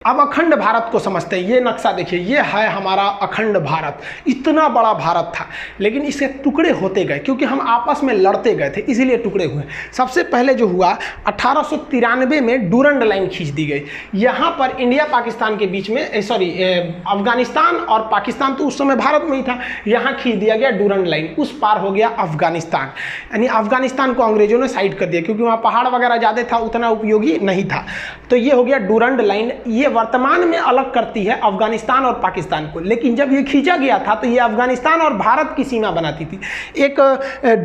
अब अखंड भारत को समझते हैं। ये नक्शा देखिए, ये है हमारा अखंड भारत। इतना बड़ा भारत था, लेकिन इसके टुकड़े होते गए क्योंकि हम आपस में लड़ते गए थे, इसीलिए टुकड़े हुए। सबसे पहले जो हुआ 1893 में डूरंड लाइन खींच दी गई। यहाँ पर इंडिया पाकिस्तान के बीच में अफगानिस्तान और पाकिस्तान तो उस समय भारत में ही था, यहाँ खींच दिया गया डूरंड लाइन। उस पार हो गया अफगानिस्तान, यानी अफगानिस्तान को अंग्रेजों ने साइड कर दिया क्योंकि वहाँ पहाड़ वगैरह ज़्यादा था, उतना उपयोगी नहीं था। तो ये हो गया डूरंड लाइन। ये वर्तमान में अलग करती है अफगानिस्तान और पाकिस्तान को, लेकिन जब ये खींचा गया था तो ये अफगानिस्तान और भारत की सीमा बनाती थी। एक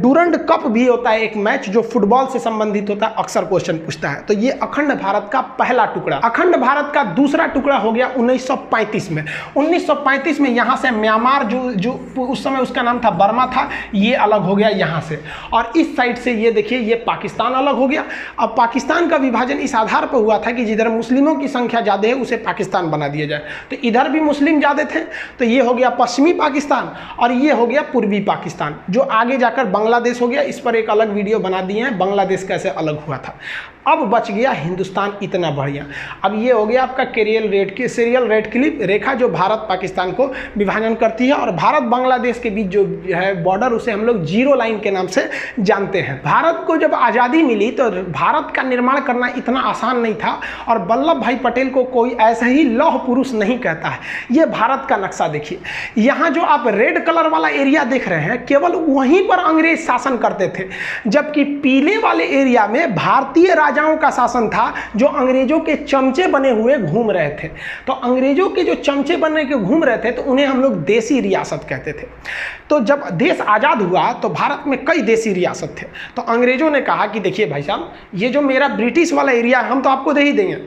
डूरंड कप भी होता है, एक मैच जो फुटबॉल से संबंधित होता है, अक्सर क्वेश्चन पूछता है। तो ये अखंड भारत का पहला टुकड़ा। अखंड भारत का दूसरा टुकड़ा हो गया 1935 में। 1935 में यहाँ से म्यांमार जो उस समय उसका नाम था बर्मा था, ये अलग हो गया यहाँ से, और इस साइड से ये देखिए ये पाकिस्तान अलग हो गया। अब पाकिस्तान का विभाजन इस आधार पर हुआ था कि जिधर मुस्लिमों की संख्या ज़्यादा है उसे पाकिस्तान बना दिया जाए। तो इधर भी मुस्लिम ज़्यादा थे, तो ये हो गया पश्चिमी पाकिस्तान और ये हो गया पूर्वी पाकिस्तान, जो आगे जाकर बांग्लादेश हो गया। इस पर एक अलग वीडियो बना दिए हैं, बांग्लादेश कैसे अलग हुआ था। अब बच गया हिंदुस्तान, इतना बढ़िया। अब ये हो गया आपका सीरियल रेड क्लिप रेखा जो भारत पाकिस्तान को विभाजन करती है, और भारत बांग्लादेश के बीच जो है बॉर्डर, उसे हम लोग जीरो लाइन के नाम से जानते हैं। भारत को जब आज़ादी मिली तो भारत का निर्माण करना इतना आसान नहीं था, और वल्लभ भाई पटेल को कोई ऐसे ही लौह पुरुष नहीं कहता है। ये भारत का नक्शा देखिए, यहाँ जो आप रेड कलर वाला एरिया देख रहे हैं, केवल वहीं पर अंग्रेज शासन करते थे, जबकि पीले वाले एरिया में भारतीय राजाओं का शासन था, जो अंग्रेजों के चमचे बने हुए घूम रहे थे। तो अंग्रेजों के जो चमचे बने के घूम रहे थे, तो उन्हें हम लोग देसी रियासत कहते थे। तो जब देश आज़ाद हुआ तो भारत में कई देसी रियासत थे। तो अंग्रेजों ने कहा कि देखिए भाई साहब, ये जो मेरा ब्रिटिश वाला एरिया है हम तो आपको दे ही देंगे,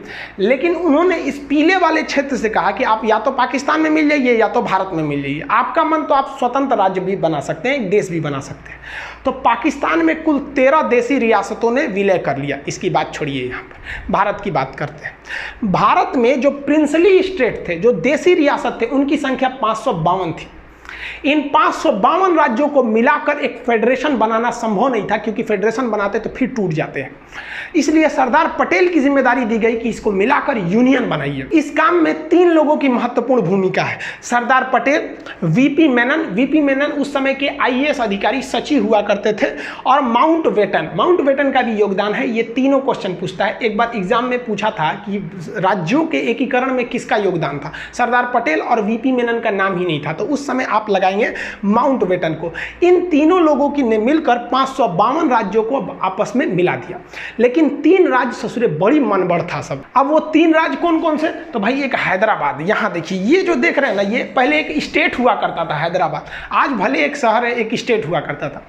लेकिन उन्होंने इस पीले वाले क्षेत्र से कहा कि आप या तो पाकिस्तान में मिल जाइए या तो भारत में मिल जाइए, आपका मन तो आप स्वतंत्र राज्य भी बना सकते हैं, एक देश भी बना सकते हैं। तो पाकिस्तान में कुल 13 देसी रियासतों ने विलय कर लिया। इसकी बात छोड़िए, यहाँ पर भारत की बात करते हैं। भारत में जो प्रिंसली स्टेट थे, जो देसी रियासत थे, उनकी संख्या 552 थी। इन 552 राज्यों को मिलाकर एक फेडरेशन बनाना संभव नहीं था, क्योंकि फेडरेशन बनाते तो फिर टूट जाते हैं। इसलिए सरदार पटेल की जिम्मेदारी दी गई कि इसको मिलाकर यूनियन बनाइए। इस काम में 3 लोगों की महत्वपूर्ण भूमिका है। सरदार पटेल, वीपी मेनन उस समय के आईएएस अधिकारी सचिव हुआ करते थे, और माउंटबेटन का भी योगदान है। ये तीनों क्वेश्चन पूछता है। एक बार एग्जाम में पूछा था कि राज्यों के एकीकरण में किसका योगदान था, सरदार पटेल और वीपी मेनन का नाम ही नहीं था, तो उस समय आप लगाएंगे माउंटबेटन को। इन तीनों लोगों की ने मिलकर 552 राज्यों को आपस में मिला दिया। लेकिन 3 राज्य ससुरे बड़ी मनबड़ था सब। अब वो 3 राज्य कौन कौन से, तो भाई एक हैदराबाद, यहाँ देखिए ये जो देख रहे हैं ना, ये पहले एक स्टेट हुआ करता था हैदराबाद, आज भले एक शहर है, एक स्टेट हुआ करता था।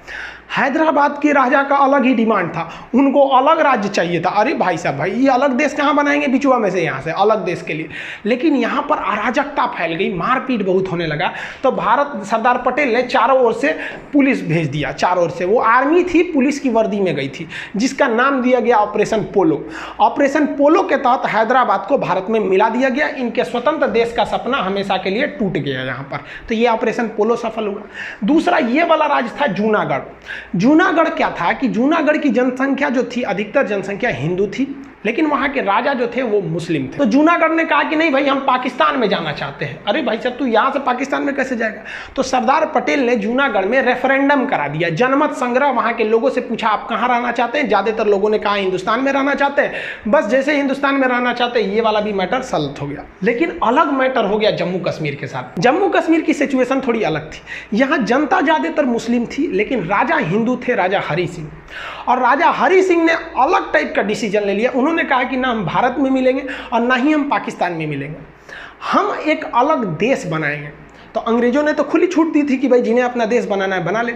हैदराबाद के राजा का अलग ही डिमांड था, उनको अलग राज्य चाहिए था। अरे भाई साहब, भाई ये अलग देश कहाँ बनाएंगे बिचुआ में से, यहाँ से अलग देश के लिए। लेकिन यहाँ पर अराजकता फैल गई, मारपीट बहुत होने लगा। तो सरदार पटेल ने चारों ओर से पुलिस भेज दिया। चारों ओर से वो आर्मी थी, पुलिस की वर्दी में गई थी, जिसका नाम दिया गया ऑपरेशन पोलो। ऑपरेशन पोलो के तहत हैदराबाद को भारत में मिला दिया गया। इनके स्वतंत्र देश का सपना हमेशा के लिए टूट गया यहाँ पर। तो ये ऑपरेशन पोलो सफल हुआ। दूसरा ये वाला राज्य था जूनागढ़। जूनागढ़ क्या था कि जूनागढ़ की जनसंख्या जो थी, अधिकतर जनसंख्या हिंदू थी, लेकिन वहाँ के राजा जो थे वो मुस्लिम थे। तो जूनागढ़ ने कहा कि नहीं भाई, हम पाकिस्तान में जाना चाहते हैं। अरे भाई साहब, तू यहाँ से पाकिस्तान में कैसे जाएगा। तो सरदार पटेल ने जूनागढ़ में रेफरेंडम करा दिया, जनमत संग्रह। वहाँ के लोगों से पूछा आप कहाँ रहना चाहते हैं। ज़्यादातर लोगों ने कहा हिंदुस्तान में रहना चाहते हैं। बस जैसे हिंदुस्तान में रहना चाहते हैं, ये वाला भी मैटर सल्व हो गया। लेकिन अलग मैटर हो गया जम्मू कश्मीर के साथ। जम्मू कश्मीर की सिचुएशन थोड़ी अलग थी। यहाँ जनता ज़्यादातर मुस्लिम थी, लेकिन राजा हिंदू थे, राजा हरि सिंह। और राजा हरि सिंह ने अलग टाइप का डिसीजन ले लिया। उन्होंने कहा कि ना हम भारत में मिलेंगे और ना ही हम पाकिस्तान में मिलेंगे, हम एक अलग देश बनाएंगे। तो अंग्रेजों ने तो खुली छूट दी थी कि भाई जिन्हें अपना देश बनाना है बना लें।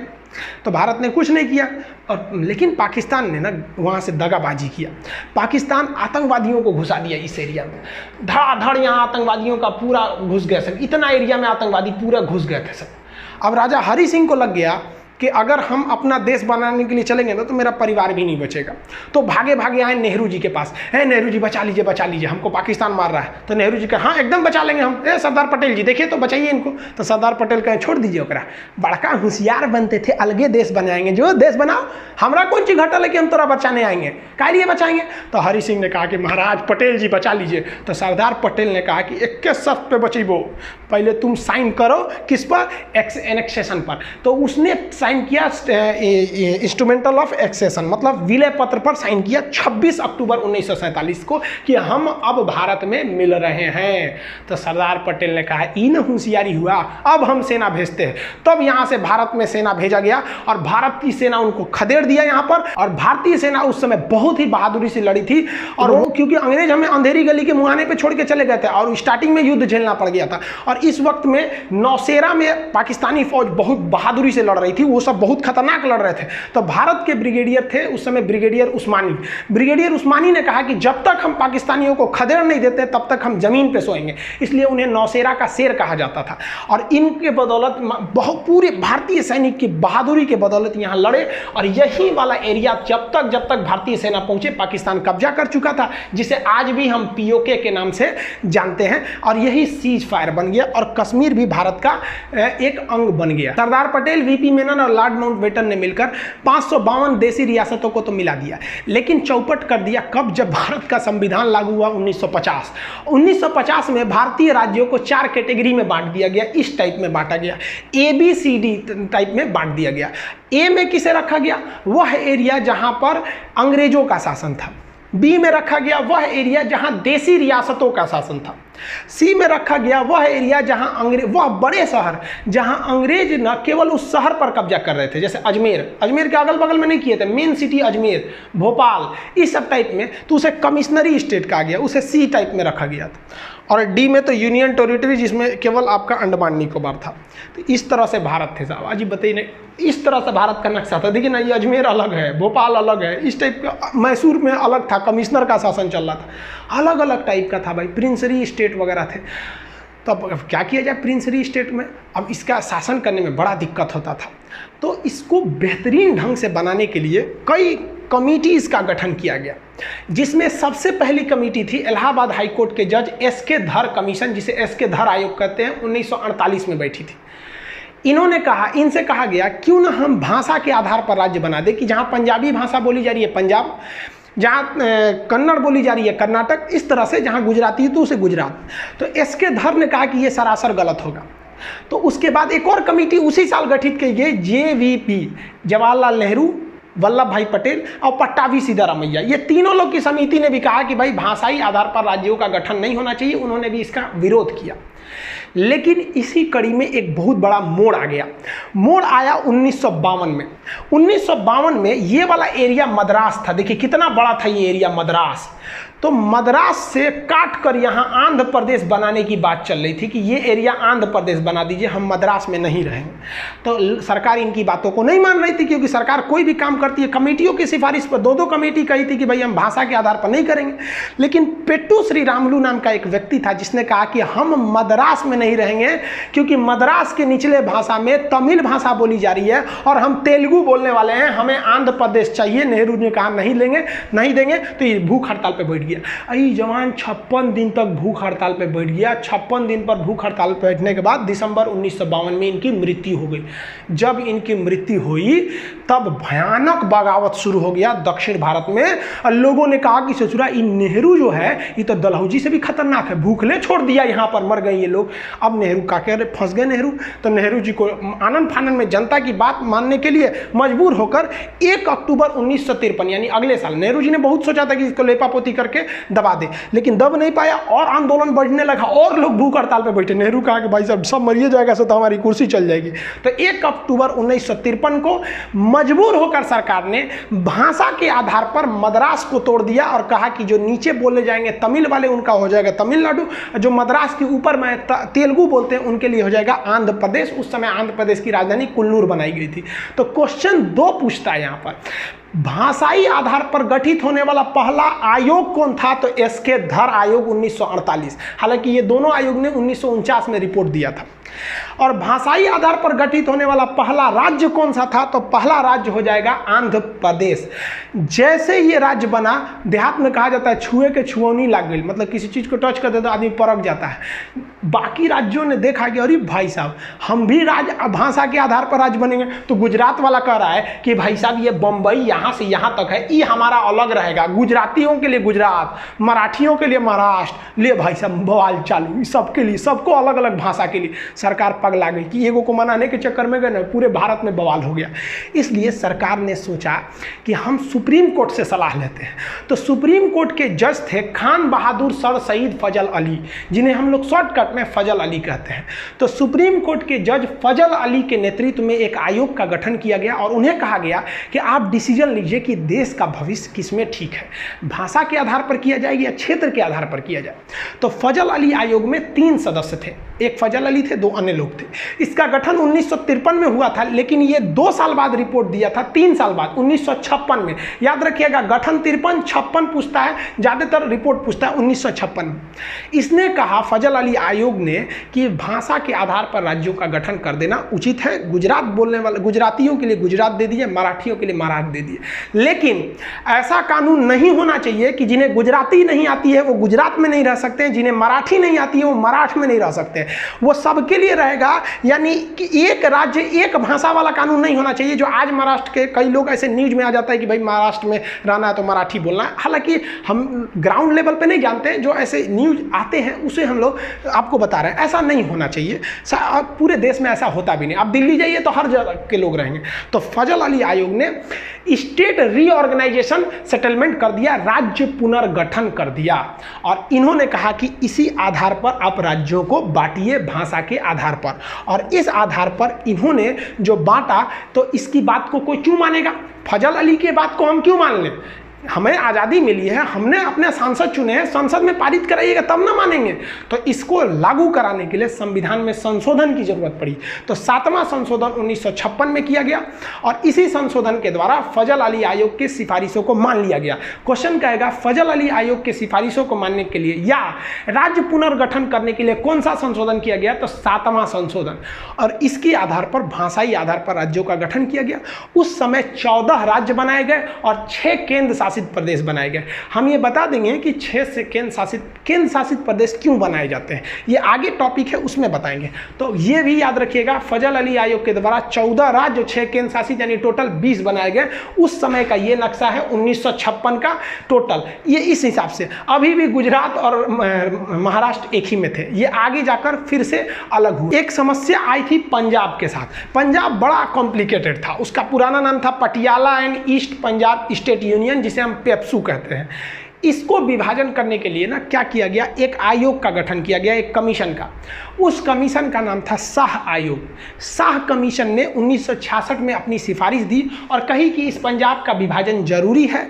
तो भारत ने कुछ नहीं किया, और लेकिन पाकिस्तान ने ना वहाँ से दगाबाजी किया। पाकिस्तान आतंकवादियों को घुसा दिया इस एरिया में, धड़ाधड़ यहाँ आतंकवादियों का पूरा घुस गया सब। इतना एरिया में आतंकवादी पूरा घुस गए थे सब। अब राजा हरि सिंह को लग गया कि अगर हम अपना देश बनाने के लिए चलेंगे ना तो मेरा परिवार भी नहीं बचेगा। तो भागे भागे आए नेहरू जी के पास, है नेहरू जी बचा लीजिए, हमको पाकिस्तान मार रहा है। तो नेहरू जी कहा हाँ एकदम बचा लेंगे हम। सरदार पटेल जी देखिए तो बचाइए इनको। तो सरदार पटेल कहे छोड़ दीजिए ओकरा, बड़का होशियार बनते थे, अलगे देश बनाएंगे, जो देश बनाओ, हमरा कौन चीज घटल है कि हम तोरा बचाने आएंगे, काहे लिए बचाएंगे। तो हरि सिंह ने कहा कि महाराज पटेल जी बचा लीजिए। तो सरदार पटेल ने कहा कि एक के शर्त पे बचीबो, पहले तुम साइन करो किस पर, एनेक्सेशन पर। तो उसने साइन किया इंस्ट्रूमेंटल ऑफ एक्सेशन, मतलब विलय पत्र पर साइन किया 26 अक्टूबर 1947 को कि हम अब भारत में मिल रहे हैं। तो सरदार पटेल ने कहा ई न होशियारी हुआ, अब हम सेना भेजते हैं। तब यहाँ से भारत में सेना भेजा गया और भारत की सेना उनको खदेड़ दिया यहाँ पर। और भारतीय सेना उस समय बहुत ही बहादुरी से लड़ी थी, और वो क्योंकि अंग्रेज हमें अंधेरी गली के मुहाने पे छोड़ के चले गए थे और स्टार्टिंग में युद्ध झेलना पड़ गया था। और इस वक्त में नौशेरा में पाकिस्तानी फौज बहुत बहादुरी से लड़ रही थी, वो सब बहुत खतरनाक लड़ रहे थे। तो भारत के ब्रिगेडियर थे उस समय ब्रिगेडियर उस्मानी ने कहा कि जब तक हम पाकिस्तानियों को खदेड़ नहीं देते तब तक हम जमीन पे सोएंगे, इसलिए उन्हें नौशेरा का शेर कहा जाता था। और इनके बदौलत बहुत पूरे भारतीय सैनिक की बहादुरी के बदौलत यहाँ लड़े। और यही वाला एरिया जब तक भारतीय सेना पहुंचे पाकिस्तान कब्जा कर चुका था, जिसे आज भी हम POK के नाम से जानते हैं। और यही सीज फायर बन गया और कश्मीर भी भारत का एक अंग बन गया। सरदार पटेल, VP मेनन और लॉर्ड माउंटबेटन ने मिलकर 552 देसी रियासतों को तो मिला दिया, लेकिन चौपट कर दिया कब, जब भारत का संविधान लागू हुआ 1950 में भारतीय राज्यों को 4 कैटेगरी में बांट दिया गया। इस टाइप में बांटा गया, ABCD टाइप में बांट दिया गया। A में किसे रखा गया, वह एरिया जहां पर अंग्रेजों का शासन था। B में रखा गया वह एरिया जहां देसी रियासतों का शासन था। C में रखा गया वह एरिया जहां वह बड़े शहर जहां अंग्रेज न केवल उस शहर पर कब्जा कर रहे थे, जैसे अजमेर के अगल बगल में नहीं किए थे, मेन सिटी अजमेर, भोपाल, इस सब टाइप में, तो उसे कमिश्नरी स्टेट कहा गया, उसे C टाइप में रखा गया था। और D में तो यूनियन टेरिटरी, जिसमें केवल आपका अंडमान निकोबार था। तो इस तरह से भारत थे साहब। अजी बताइए नहीं, इस तरह से भारत का नक्शा था। देखिए ना, ये अजमेर अलग है, भोपाल अलग है, इस टाइप का। मैसूर में अलग था, कमिश्नर का शासन चल रहा था, अलग अलग टाइप का था भाई, प्रिंसरी स्टेट वगैरह थे। तो अब क्या किया जाए प्रिंसरी स्टेट में, अब इसका शासन करने में बड़ा दिक्कत होता था। तो इसको बेहतरीन ढंग से बनाने के लिए कई कमिटीज़ का गठन किया गया, जिसमें सबसे पहली कमेटी थी इलाहाबाद हाई कोर्ट के जज SK धर कमीशन, जिसे SK धर आयोग कहते हैं, 1948 में बैठी थी। इनसे कहा गया क्यों ना हम भाषा के आधार पर राज्य बना दे, कि जहाँ पंजाबी भाषा बोली जा रही है पंजाब, जहाँ कन्नड़ बोली जा रही है कर्नाटक, इस तरह से जहाँ गुजराती है तो उसे गुजरात। तो SK धर ने कहा कि ये सरासर गलत होगा। तो उसके बाद एक और कमेटी उसी साल गठित की गई, JVP, जवाहरलाल नेहरू, वल्लभ भाई पटेल और पट्टाभी सिद्धारमैया। ये तीनों लोग की समिति ने भी कहा कि भाई भाषाई आधार पर राज्यों का गठन नहीं होना चाहिए, उन्होंने भी इसका विरोध किया। लेकिन इसी कड़ी में एक बहुत बड़ा मोड़ आ गया। मोड़ आया 1952 में। 1952 में ये वाला एरिया मद्रास था। देखिए कितना बड़ा था ये एरिया मद्रास। तो मद्रास से काट कर यहाँ आंध्र प्रदेश बनाने की बात चल रही थी कि ये एरिया आंध्र प्रदेश बना दीजिए, हम मद्रास में नहीं रहेंगे। तो सरकार इनकी बातों को नहीं मान रही थी, क्योंकि सरकार कोई भी काम करती है कमेटियों की सिफारिश पर। 2 कमेटी कही थी कि भाई हम भाषा के आधार पर नहीं करेंगे। लेकिन पेट्टू श्रीरामुलु नाम का एक व्यक्ति था जिसने कहा कि हम मद्रास में नहीं रहेंगे, क्योंकि मद्रास के निचले भाषा में तमिल भाषा बोली जा रही है और हम तेलुगु बोलने वाले हैं, हमें आंध्र प्रदेश चाहिए। नेहरू ने कहा नहीं देंगे। तो ये भूख हड़ताल पर बैठ गया। अई जवान 56 दिन तक भूख हड़ताल पे बैठ गया। 56 दिन पर भूख हड़ताल पे बैठने के बाद दिसंबर 1952 में इनकी मृत्यु हो गई। जब इनकी मृत्यु हुई तब भयानक बगावत शुरू हो गया दक्षिण भारत में। और लोगों ने कहा कि ससुरा ये नेहरू जो है ये तो डलहौजी से भी खतरनाक है, भूखले छोड़ दिया, यहाँ पर मर गए ये लोग। अब नेहरू का कह रहे फंस गए नेहरू। तो नेहरू जी को आनंद फानन में जनता की बात मानने के लिए मजबूर होकर 1 अक्टूबर 1953 यानी अगले साल, नेहरू जी ने बहुत सोचा था कि इसको लेपापोती करके दबा दे, लेकिन दब नहीं पाया और आंदोलन बढ़ने लगा और लोग भूख हड़ताल पे बैठे। नेहरू कहा कि भाई साहब सब मरिए जाएगा तो हमारी कुर्सी चल जाएगी। तो 1 अक्टूबर 1953 को मजबूर होकर सरकार ने भाषा के आधार पर मद्रास को तोड़ दिया और कहा कि जो नीचे बोले जाएंगे तमिल वाले उनका हो जाएगा तमिलनाडु, जो मद्रास के ऊपर में तेलुगु बोलते हैं उनके लिए हो जाएगा आंध्र प्रदेश। उस समय आंध्र प्रदेश की राजधानी कुल्लूर बनाई गई थी। तो क्वेश्चन 2 पूछता है यहाँ पर, भाषाई आधार पर गठित होने वाला पहला आयोग कौन था? तो एसके धर आयोग 1948। हालांकि ये दोनों आयोग ने 1949 में रिपोर्ट दिया था। और भाषाई आधार पर गठित होने वाला पहला राज्य कौन सा था? तो पहला राज्य हो जाएगा आंध्र प्रदेश। जैसे ये राज्य बना, देहात में कहा जाता है छुए के छुअनी लग गई, मतलब किसी चीज़ को टच कर दे तो आदमी परख जाता है। बाकी राज्यों ने देखा कि अरे भाई साहब, हम भी राज्य भाषा के आधार पर राज्य बनेंगे। तो गुजरात वाला कह रहा है कि भाई साहब ये बम्बई यहाँ से यहाँ तक है, ये हमारा अलग रहेगा, गुजरातियों के लिए गुजरात, मराठियों के लिए महाराष्ट्र। ले भाई साहब बवाल चालू, सबके लिए, सबको अलग अलग भाषा के लिए। सरकार पगला गई कि एगो को मनाने के चक्कर में गए ना, पूरे भारत में बवाल हो गया। इसलिए सरकार ने सोचा कि हम सुप्रीम कोर्ट से सलाह लेते हैं। तो सुप्रीम कोर्ट के जज थे खान बहादुर सर सईद फजल अली, जिन्हें हम लोग शॉर्टकट में फजल अली कहते हैं। तो सुप्रीम कोर्ट के जज फजल अली के नेतृत्व में एक आयोग का गठन किया गया और उन्हें कहा गया कि आप डिसीजन लीजिए कि देश का भविष्य किसमें ठीक है, भाषा के आधार पर किया जाए या क्षेत्र के आधार पर किया जाए। तो फजल अली आयोग में 3 सदस्य थे, एक फजल अली थे, 2 अन्य लोग थे। इसका गठन 1953 में हुआ था, लेकिन ये 2 साल बाद रिपोर्ट दिया था, 3 साल बाद 1956 में। याद रखिएगा, गठन 53, 56 पूछता है, ज़्यादातर रिपोर्ट पूछता है 1956 में। इसने कहा फजल अली आयोग ने कि भाषा के आधार पर राज्यों का गठन कर देना उचित है। गुजरात बोलने वाले गुजरातियों के लिए गुजरात दे दिए, मराठियों के लिए महाराष्ट्र दे दिए। लेकिन ऐसा कानून नहीं होना चाहिए कि जिन्हें गुजराती नहीं आती है वो गुजरात में नहीं रह सकते हैं, जिन्हें मराठी नहीं आती है वो मराठ में नहीं रह सकते हैं। वो सबके लिए रहेगा, यानी कि एक राज्य एक भाषा वाला कानून नहीं होना चाहिए। जो आज महाराष्ट्र के कई लोग ऐसे न्यूज में आ जाता है कि भाई महाराष्ट्र में रहना है तो मराठी बोलना है। हालांकि हम ग्राउंड लेवल पे नहीं जानते, जो ऐसे न्यूज आते हैं उसे हम लोग आपको बता रहे हैं। ऐसा नहीं होना चाहिए, पूरे देश में ऐसा होता भी नहीं। आप दिल्ली जाइए तो हर जगह के लोग रहेंगे। तो फजल अली आयोग ने स्टेट रीऑर्गेनाइजेशन सेटलमेंट कर दिया, राज्य पुनर्गठन कर दिया। और इन्होंने कहा कि इसी आधार पर आप राज्यों को बांटिए भाषा के आधार पर। और इस आधार पर इन्होंने जो बांटा, तो इसकी बात को कोई क्यों मानेगा? फजल अली की बात को हम क्यों मान लें? हमें आज़ादी मिली है, हमने अपने सांसद चुने हैं, संसद में पारित कराइएगा तब ना मानेंगे। तो इसको लागू कराने के लिए संविधान में संशोधन की जरूरत पड़ी। तो 7वां संशोधन 1956 में किया गया और इसी संशोधन के द्वारा फजल अली आयोग की सिफारिशों को मान लिया गया। क्वेश्चन कहेगा फजल अली आयोग की सिफारिशों को मानने के लिए या राज्य पुनर्गठन करने के लिए कौन सा संशोधन किया गया? तो 7वां संशोधन। और इसके आधार पर भाषाई आधार पर राज्यों का गठन किया गया। उस समय 14 राज्य बनाए गए और 6 केंद्र शासित प्रदेश बनाए गए। हम ये बता देंगे कि 6 से केंद्र शासित प्रदेश क्यों बनाए जाते हैं, ये आगे टॉपिक है उसमें बताएंगे। तो ये भी याद रखिएगा, फजल अली आयोग के द्वारा 14 राज्य, 6 केंद्र शासित, यानी टोटल 20 बनाए गए। उस समय का ये नक्शा है 1956 का टोटल। ये इस हिसाब से अभी भी गुजरात और महाराष्ट्र एक ही में थे, ये आगे जाकर फिर से अलग हुए। एक समस्या आई थी पंजाब के साथ। पंजाब बड़ा कॉम्प्लिकेटेड था, उसका पुराना नाम था Patiala and east Punjab state union, जिसे हम पेप्सू कहते हैं। इसको विभाजन करने के लिए ना क्या किया गया, एक आयोग का गठन किया गया, एक कमीशन का। उस कमीशन का नाम था शाह आयोग। शाह कमीशन ने 1966 में अपनी सिफारिश दी और कही कि इस पंजाब का विभाजन जरूरी है।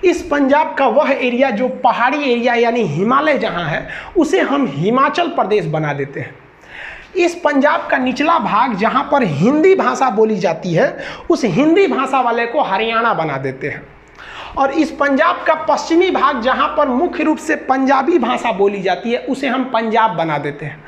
इस पंजाब का वह एरिया जो पहाड़ी एरिया यानी हिमालय जहां है, उसे हम हिमाचल प्रदेश बना देते हैं। इस पंजाब का निचला भाग जहां पर हिंदी भाषा बोली जाती है, उस हिंदी भाषा वाले को हरियाणा बना देते हैं। और इस पंजाब का पश्चिमी भाग जहां पर मुख्य रूप से पंजाबी भाषा बोली जाती है, उसे हम पंजाब बना देते हैं।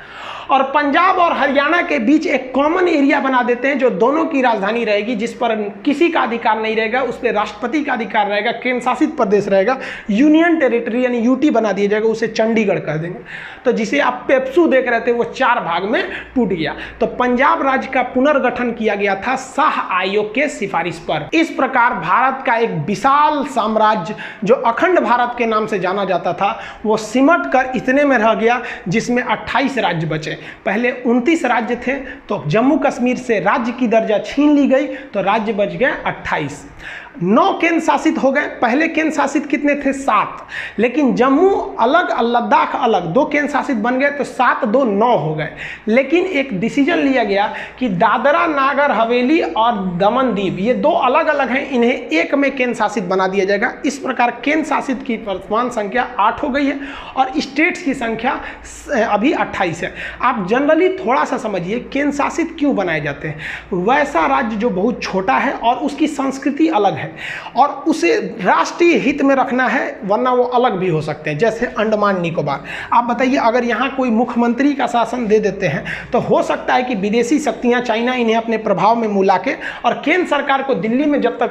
और पंजाब और हरियाणा के बीच एक कॉमन एरिया बना देते हैं जो दोनों की राजधानी रहेगी, जिस पर किसी का अधिकार नहीं रहेगा, उस पर राष्ट्रपति का अधिकार रहेगा, केंद्र शासित प्रदेश रहेगा, यूनियन टेरिटरी यानी यूटी बना दिया जाएगा, उसे चंडीगढ़ कह देंगे। तो जिसे आप पेप्सू देख रहे थे वो 4 भाग में टूट गया। तो पंजाब राज्य का पुनर्गठन किया गया था शाह आयोग के सिफारिश पर। इस प्रकार भारत का एक विशाल साम्राज्य जो अखंड भारत के नाम से जाना जाता था, वो सिमट कर इतने में रह गया जिसमें 28 राज्य बचे। पहले 29 राज्य थे, तो जम्मू कश्मीर से राज्य की दर्जा छीन ली गई, तो राज्य बच गए 28। 9 केंद्र शासित हो गए। पहले केंद्र शासित कितने थे? 7। लेकिन जम्मू अलग, लद्दाख अलग, 2 केंद्र शासित बन गए, तो 7 2 9 हो गए। लेकिन एक डिसीजन लिया गया कि दादरा नागर हवेली और दमन दीव, ये 2 अलग अलग हैं, इन्हें एक में केंद्र शासित बना दिया जाएगा। इस प्रकार केंद्र शासित की वर्तमान संख्या 8 हो गई है और स्टेट्स की संख्या अभी 28 है। आप जनरली थोड़ा सा समझिए केंद्र शासित क्यों बनाए जाते हैं। वैसा राज्य जो बहुत छोटा है और उसकी संस्कृति अलग है, है और उसे राष्ट्रीय हित में रखना है, वरना वो अलग भी हो सकते हैं, जैसे अंडमान निकोबार। आप बताइए, अगर यहाँ कोई मुख्यमंत्री का शासन दे देते हैं तो हो सकता है कि विदेशी शक्तियाँ, चाइना इन्हें अपने प्रभाव में मिला के और केंद्र सरकार को दिल्ली में जब तक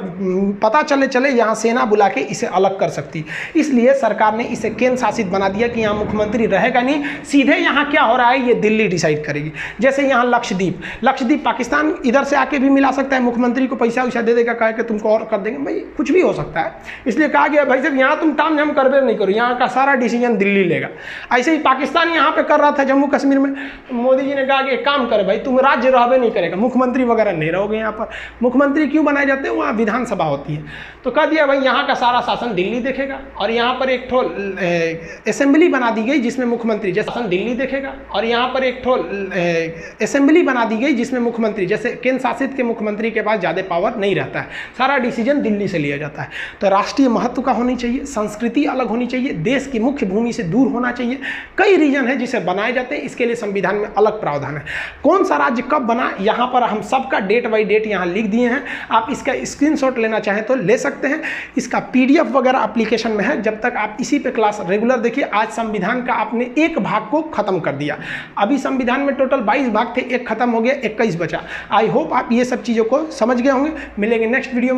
पता चले यहाँ सेना बुला के इसे अलग कर सकती। इसलिए सरकार ने इसे केंद्र शासित बना दिया कि यहाँ मुख्यमंत्री रहेगा नहीं, सीधे यहाँ क्या हो रहा है ये दिल्ली डिसाइड करेगी। जैसे यहाँ लक्षद्वीप पाकिस्तान इधर से आके भी मिला सकता है, मुख्यमंत्री को पैसा वैसा दे देगा, कह के तुमको और कर देंगे, भाई कुछ भी हो सकता है। इसलिए कहा गया भाई साहब यहाँ तुम ताम झाम करबे नहीं करो, यहाँ का सारा डिसीजन दिल्ली लेगा। ऐसे ही पाकिस्तान यहाँ पे कर रहा था जम्मू कश्मीर में, मोदी जी ने कहा कि एक काम करे भाई, तुम राज्य रहबे नहीं करेगा, मुख्यमंत्री वगैरह नहीं रहोगे यहाँ पर। मुख्यमंत्री क्यों बनाए जाते हैं, वहाँ विधानसभा होती है, तो कह दिया भाई यहाँ का सारा शासन दिल्ली देखेगा। और यहाँ पर एक ठो असेंबली बना दी गई जिसमें मुख्यमंत्री जैसे शासन दिल्ली देखेगा, और यहाँ पर एक ठो असेंबली बना दी गई जिसमें मुख्यमंत्री जैसे केंद्र शासित के मुख्यमंत्री के पास ज़्यादा पावर नहीं रहता है, सारा डिसीजन दिल्ली से लिया जाता है। तो राष्ट्रीय महत्व का होनी चाहिए, संस्कृति अलग होनी चाहिए, देश की मुख्य भूमि से दूर होना चाहिए। कई रीजन है जिसे बनाए जाते हैं, इसके लिए संविधान में अलग प्रावधान है। कौन सा राज्य कब बना, यहाँ पर हम सबका डेट बाई डेट यहाँ लिख दिए हैं, आप इसका स्क्रीनशॉट लेना चाहें तो ले सकते हैं। इसका PDF वगैरह एप्लीकेशन में है। जब तक आप इसी पे क्लास रेगुलर देखिए। आज संविधान का आपने एक भाग को खत्म कर दिया, अभी संविधान में टोटल 22 भाग थे, एक खत्म हो गया, 21 बचा। आई होप आप ये सब चीज़ों को समझ गए होंगे। मिलेंगे नेक्स्ट वीडियो में।